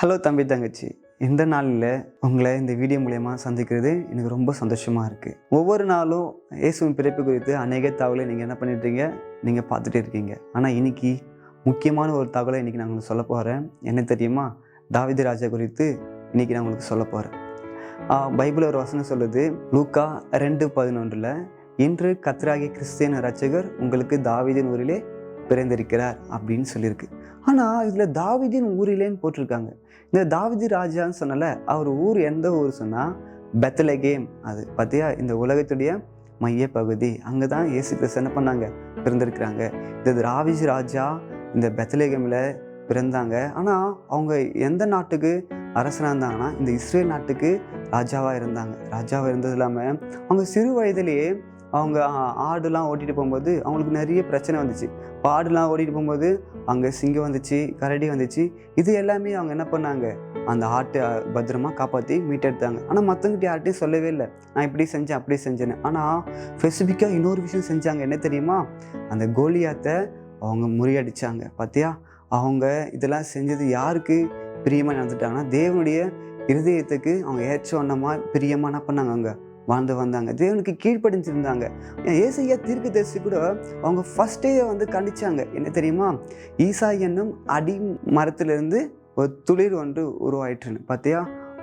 Hello தம்பி தங்கச்சி, இந்த நாளில் உங்களை இந்த வீடியோ மூலயமா சந்திக்கிறது எனக்கு ரொம்ப சந்தோஷமாக இருக்குது. ஒவ்வொரு நாளும் இயேசுவின் பிறப்பு குறித்து அநேக தகவலை நீங்கள் என்ன பண்ணிட்டுருக்கீங்க, நீங்கள் பார்த்துட்டே இருக்கீங்க. ஆனால் இன்னைக்கு முக்கியமான ஒரு தகவலை இன்றைக்கி நான் உங்களுக்கு சொல்ல போகிறேன். என்ன தெரியுமா? தாவீது ராஜா குறித்து இன்றைக்கி நான் உங்களுக்கு சொல்ல போகிறேன். பைபிள் ஒரு வசனம் சொல்லுது, லூக்கா 2:11, இன்று கர்த்தராகிய கிறிஸ்து இரட்சகர் உங்களுக்கு தாவீதின் ஊரிலே பிறந்திருக்கிறார் அப்படின்னு சொல்லியிருக்கு. ஆனால் இதில் தாவீதின் ஊரிலேன்னு போட்டிருக்காங்க. இந்த தாவீது ராஜான்னு சொன்னால அவர் ஊர் எந்த ஊர் சொன்னால் பெத்லகேம். அது பார்த்தியா, இந்த உலகத்துடைய மைய பகுதி. அங்கே தான் இயேசு கிறிஸ்து என்ன பண்ணாங்க, பிறந்திருக்கிறாங்க. இந்த தாவீது ராஜா இந்த பெத்லகேமில் பிறந்தாங்க. ஆனால் அவங்க எந்த நாட்டுக்கு அரசனாக இருந்தாங்கன்னா இந்த இஸ்ரேல் நாட்டுக்கு ராஜாவாக இருந்தாங்க. ராஜாவாக இருந்தது இல்லாமல் அவங்க சிறு வயதிலேயே அவங்க ஆடுலாம் ஓட்டிகிட்டு போகும்போது அவங்களுக்கு நிறைய பிரச்சனை வந்துச்சு. ஆடுலாம் ஓட்டிகிட்டு போகும்போது அங்கே சிங்கம் வந்துச்சு, கரடி வந்துச்சு. இது எல்லாமே அவங்க என்ன பண்ணாங்க, அந்த ஆட்டை பத்திரமா காப்பாற்றி மீட்டெடுத்தாங்க. ஆனால் மற்றவங்கிட்ட யார்கிட்டையும் சொல்லவே இல்லை, நான் இப்படி செஞ்சேன் அப்படி செஞ்சேன்னு. ஆனால் ஸ்பெசிஃபிக்காக இன்னொரு விஷயம் செஞ்சாங்க. என்ன தெரியுமா? அந்த கோலியாத்தை அவங்க முறியடிச்சாங்க. பார்த்தியா, அவங்க இதெல்லாம் செஞ்சது யாருக்கு பிரியமாக நடந்துட்டாங்கன்னா தேவனுடைய இருதயத்துக்கு அவங்க ஏற்ற ஒன்றமா பிரியமாக என்ன பண்ணாங்க, அவங்க வாழ்ந்து வந்தாங்க. தேவனுக்கு கீழ்ப்படிஞ்சிருந்தாங்க. ஏசாயா தீர்க்கதரிசி கூட அவங்க ஃபர்ஸ்டே கண்டிச்சாங்க. என்ன தெரியுமா? ஈசாய் என்னும் அடி மரத்திலிருந்து ஒரு துளிர் ஒன்று உருவாயிற்றுன்னு. பார்த்தியா,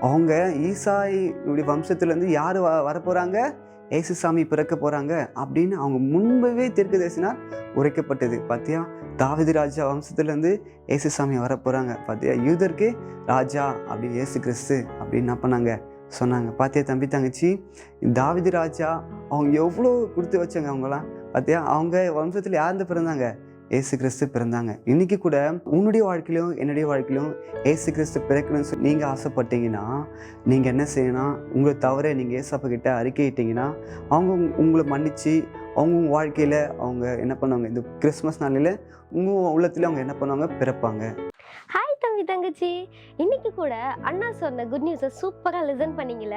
அவங்க ஈசாயுடைய வம்சத்துலேருந்து யார் வரப்போகிறாங்க, ஏசுசாமி பிறக்க போகிறாங்க அப்படின்னு அவங்க முன்பவே தீர்க்கதரிசினால் உரைக்கப்பட்டது. பார்த்தியா, தாவீது ராஜா வம்சத்துலேருந்து ஏசுசாமி வரப்போகிறாங்க. பார்த்தியா, யூதருக்கு ராஜா அப்படின்னு ஏசு கிறிஸ்து அப்படின்னு என்ன பண்ணாங்க, சொன்னாங்க. பார்த்தியா தம்பி தங்கச்சி, தாவீது ராஜா அவங்க எவ்வளோ கொடுத்து வச்சாங்க. அவங்களாம் பார்த்தியா, அவங்க வம்சத்தில் யார்ந்து பிறந்தாங்க, ஏசு கிறிஸ்து பிறந்தாங்க. இன்றைக்கி கூட உன்னுடைய வாழ்க்கையிலும் என்னுடைய வாழ்க்கையிலும் ஏசு கிறிஸ்து பிறக்கணும்னு நீங்கள் ஆசைப்பட்டீங்கன்னா நீங்கள் என்ன செய்யணும், உங்களை தவிர நீங்கள் ஏசப்பா கிட்ட அறிக்கையிட்டீங்கன்னா அவங்க உங்களை மன்னித்து அவங்க வாழ்க்கையில் அவங்க என்ன பண்ணுவாங்க, இந்த கிறிஸ்மஸ் நாளில் உங்கள் உள்ளத்தில் அவங்க என்ன பண்ணுவாங்க, பிறப்பாங்க. ஹாய் தம்பி தங்கச்சி, இன்னைக்கு கூட அண்ணா சொன்ன குட் நியூஸை சூப்பராக லிசன் பண்ணீங்கள.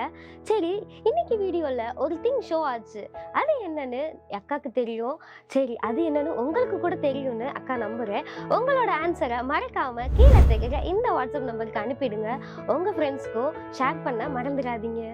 சரி, இன்னைக்கு வீடியோவில் ஒரு திங் ஷோ ஆச்சு. அது என்னன்னு அக்காவுக்கு தெரியும். சரி, அது என்னன்னு உங்களுக்கு கூட தெரியும்னு அக்கா நம்புகிறேன். உங்களோட ஆன்சரை மறக்காமல் கீழே தெரிகிற இந்த வாட்ஸ்அப் நம்பருக்கு அனுப்பிடுங்க. உங்கள் ஃப்ரெண்ட்ஸ்க்கும் ஷேர் பண்ண மறந்துடாதீங்க.